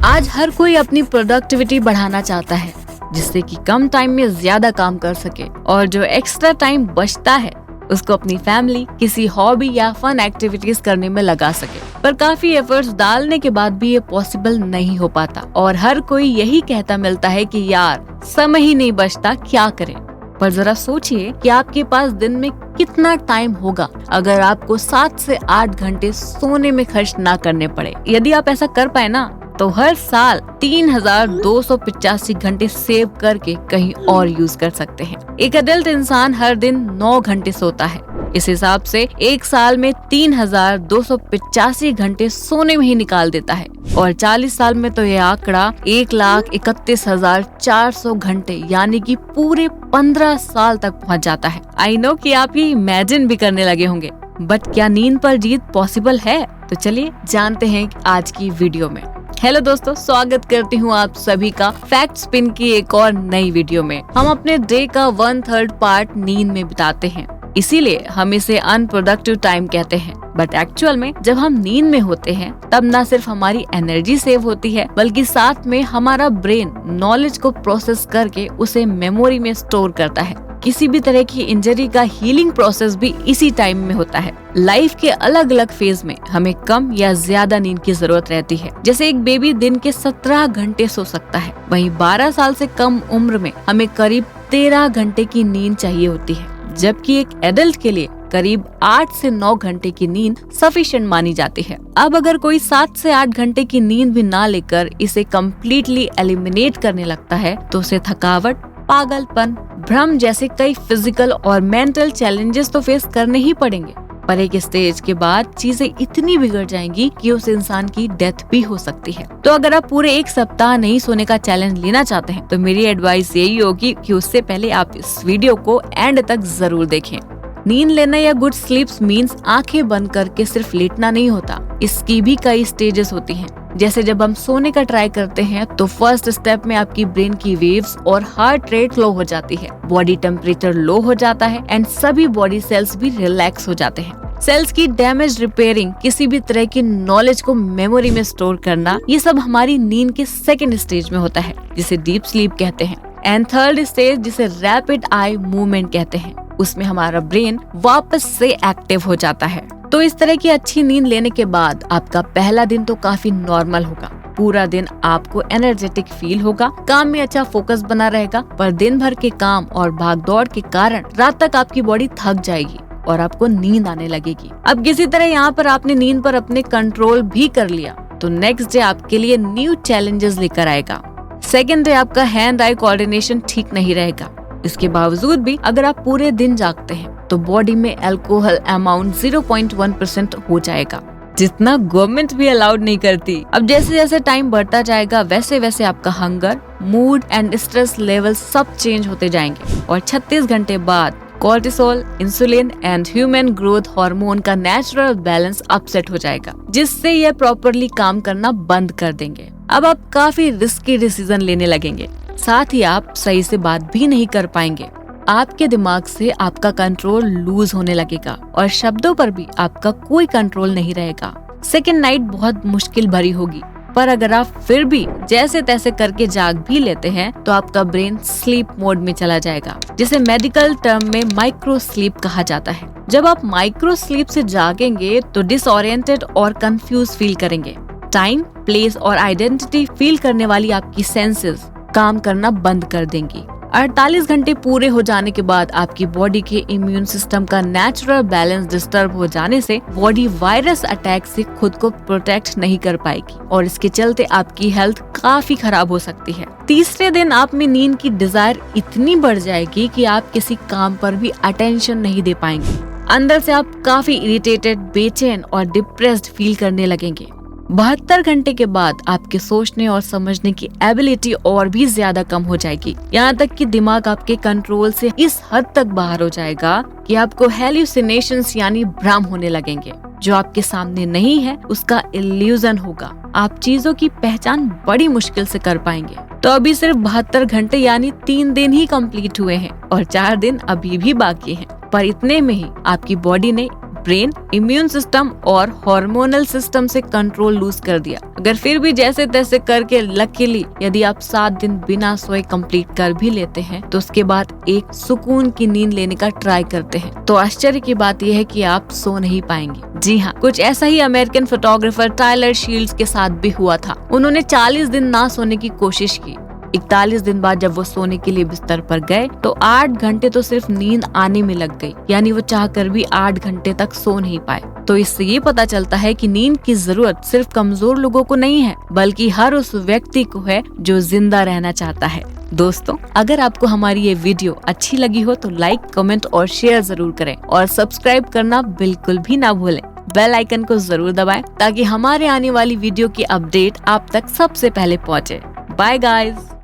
आज हर कोई अपनी प्रोडक्टिविटी बढ़ाना चाहता है, जिससे कि कम टाइम में ज्यादा काम कर सके और जो एक्स्ट्रा टाइम बचता है उसको अपनी फैमिली, किसी हॉबी या फन एक्टिविटीज करने में लगा सके। पर काफी एफर्ट्स डालने के बाद भी ये पॉसिबल नहीं हो पाता और हर कोई यही कहता मिलता है कि यार समय ही नहीं बचता, क्या करें। पर जरा सोचिए कि आपके पास दिन में कितना टाइम होगा अगर आपको 7 से 8 घंटे सोने में खर्च ना करने पड़े। यदि आप ऐसा कर पाए ना तो हर साल 3285 घंटे सेव करके कहीं और यूज कर सकते हैं। एक अडल्ट इंसान हर दिन 9 घंटे सोता है। इस हिसाब से एक साल में 3285 घंटे सोने में ही निकाल देता है और 40 साल में तो ये आंकड़ा 1,31,400 घंटे यानी कि पूरे 15 साल तक पहुंच जाता है। आई नो कि आप ये इमेजिन भी करने लगे होंगे, बट क्या नींद पर जीत पॉसिबल है? तो चलिए जानते हैं आज की वीडियो में। हेलो दोस्तों, स्वागत करती हूँ आप सभी का फैक्ट स्पिन की एक और नई वीडियो में। हम अपने डे का 1/3 पार्ट नींद में बिताते हैं, इसीलिए हम इसे अनप्रोडक्टिव टाइम कहते हैं। बट एक्चुअल में जब हम नींद में होते हैं तब न सिर्फ हमारी एनर्जी सेव होती है, बल्कि साथ में हमारा ब्रेन नॉलेज को प्रोसेस करके उसे मेमोरी में स्टोर करता है। किसी भी तरह की इंजरी का हीलिंग प्रोसेस भी इसी टाइम में होता है। लाइफ के अलग अलग फेज में हमें कम या ज्यादा नींद की जरूरत रहती है। जैसे एक बेबी दिन के 17 घंटे सो सकता है, वहीं 12 साल से कम उम्र में हमें करीब 13 घंटे की नींद चाहिए होती है, जबकि एक एडल्ट के लिए करीब 8 से 9 घंटे की नींद सफिशिएंट मानी जाती है। अब अगर कोई 7 से 8 घंटे की नींद भी ना लेकर इसे कम्प्लीटली एलिमिनेट करने लगता है तो उसे थकावट, पागलपन, भ्रम जैसे कई फिजिकल और मेंटल चैलेंजेस तो फेस करने ही पड़ेंगे। पर एक स्टेज के बाद चीजें इतनी बिगड़ जाएंगी कि उस इंसान की डेथ भी हो सकती है। तो अगर आप पूरे एक सप्ताह नहीं सोने का चैलेंज लेना चाहते हैं तो मेरी एडवाइस यही होगी कि उससे पहले आप इस वीडियो को एंड तक जरूर देखें। नींद लेना या गुड स्लीप्स मीन्स आंखें बंद करके सिर्फ लेटना नहीं होता, इसकी भी कई स्टेजेस होती हैं। जैसे जब हम सोने का ट्राई करते हैं तो फर्स्ट स्टेप में आपकी ब्रेन की वेव्स और हार्ट रेट लो हो जाती है, बॉडी टेम्परेचर लो हो जाता है एंड सभी बॉडी सेल्स भी रिलैक्स हो जाते हैं। सेल्स की डैमेज रिपेयरिंग, किसी भी तरह की नॉलेज को मेमोरी में स्टोर करना, ये सब हमारी नींद के सेकेंड स्टेज में होता है, जिसे डीप स्लीप कहते हैं। एंड थर्ड स्टेज, जिसे रैपिड आई मूवमेंट कहते हैं, उसमें हमारा ब्रेन वापस से एक्टिव हो जाता है। तो इस तरह की अच्छी नींद लेने के बाद आपका पहला दिन तो काफी नॉर्मल होगा। पूरा दिन आपको एनर्जेटिक फील होगा, काम में अच्छा फोकस बना रहेगा। पर दिन भर के काम और भागदौड़ के कारण रात तक आपकी बॉडी थक जाएगी और आपको नींद आने लगेगी। अब किसी तरह यहाँ पर आपने नींद पर अपने कंट्रोल भी कर लिया तो नेक्स्ट डे आपके लिए न्यू चैलेंजेस लेकर आएगा। सेकेंड डे आपका हैंड आई कोऑर्डिनेशन ठीक नहीं रहेगा। इसके बावजूद भी अगर आप पूरे दिन जागते हैं तो बॉडी में अल्कोहल अमाउंट 0.1% हो जाएगा, जितना गवर्नमेंट भी अलाउड नहीं करती। अब जैसे जैसे टाइम बढ़ता जाएगा वैसे वैसे आपका hunger, mood and stress level सब चेंज होते जाएंगे और 36 घंटे बाद cortisol, insulin and human growth hormone का नेचुरल बैलेंस अपसेट हो जाएगा, जिससे यह प्रॉपरली काम करना बंद कर देंगे। अब आप काफी रिस्की डिसीजन लेने लगेंगे, साथ ही आप सही से बात भी नहीं कर पाएंगे। आपके दिमाग से आपका कंट्रोल लूज होने लगेगा और शब्दों पर भी आपका कोई कंट्रोल नहीं रहेगा। सेकेंड नाइट बहुत मुश्किल भरी होगी, पर अगर आप फिर भी जैसे तैसे करके जाग भी लेते हैं तो आपका ब्रेन स्लीप मोड में चला जाएगा, जिसे मेडिकल टर्म में माइक्रो स्लीप कहा जाता है। जब आप माइक्रो स्लीप से जागेंगे तो डिसओरिएंटेड और कंफ्यूज फील करेंगे। टाइम, प्लेस और आइडेंटिटी फील करने वाली आपकी सेंसेस काम करना बंद कर देंगी। 48 घंटे पूरे हो जाने के बाद आपकी बॉडी के इम्यून सिस्टम का नेचुरल बैलेंस डिस्टर्ब हो जाने से बॉडी वायरस अटैक से खुद को प्रोटेक्ट नहीं कर पाएगी और इसके चलते आपकी हेल्थ काफी खराब हो सकती है। तीसरे दिन आप में नींद की डिजायर इतनी बढ़ जाएगी कि आप किसी काम पर भी अटेंशन नहीं दे पाएंगे। अंदर से आप काफी इरिटेटेड, बेचैन और डिप्रेस्ड फील करने लगेंगे। 72 घंटे के बाद आपके सोचने और समझने की एबिलिटी और भी ज्यादा कम हो जाएगी। यहाँ तक कि दिमाग आपके कंट्रोल से इस हद तक बाहर हो जाएगा कि आपको हेल्यूसिनेशंस यानी भ्रम होने लगेंगे। जो आपके सामने नहीं है उसका इल्यूजन होगा। आप चीजों की पहचान बड़ी मुश्किल से कर पाएंगे। तो अभी सिर्फ 72 घंटे यानी 3 दिन ही कंप्लीट हुए हैं और 4 दिन अभी भी बाकी हैं। पर इतने में ही आपकी बॉडी ने ब्रेन, इम्यून सिस्टम और हार्मोनल सिस्टम से कंट्रोल लूज कर दिया। अगर फिर भी जैसे तैसे करके लकीली यदि आप 7 दिन बिना सोए कंप्लीट कर भी लेते हैं तो उसके बाद एक सुकून की नींद लेने का ट्राई करते हैं तो आश्चर्य की बात यह है कि आप सो नहीं पाएंगे। जी हाँ, कुछ ऐसा ही अमेरिकन फोटोग्राफर टायलर शील्ड्स के साथ भी हुआ था। उन्होंने 40 दिन ना सोने की कोशिश की। 41 दिन बाद जब वो सोने के लिए बिस्तर पर गए तो 8 घंटे तो सिर्फ नींद आने में लग गई, यानी वो चाहकर भी 8 घंटे तक सो नहीं पाए। तो इससे ये पता चलता है कि नींद की जरूरत सिर्फ कमजोर लोगों को नहीं है, बल्कि हर उस व्यक्ति को है जो जिंदा रहना चाहता है। दोस्तों, अगर आपको हमारी ये वीडियो अच्छी लगी हो तो लाइक, कमेंट और शेयर जरूर करें और सब्सक्राइब करना बिल्कुल भी ना भूलें। बेल आइकन को जरूर दबाएं ताकि हमारे आने वाली वीडियो की अपडेट आप तक सबसे पहले पहुंचे। Bye guys.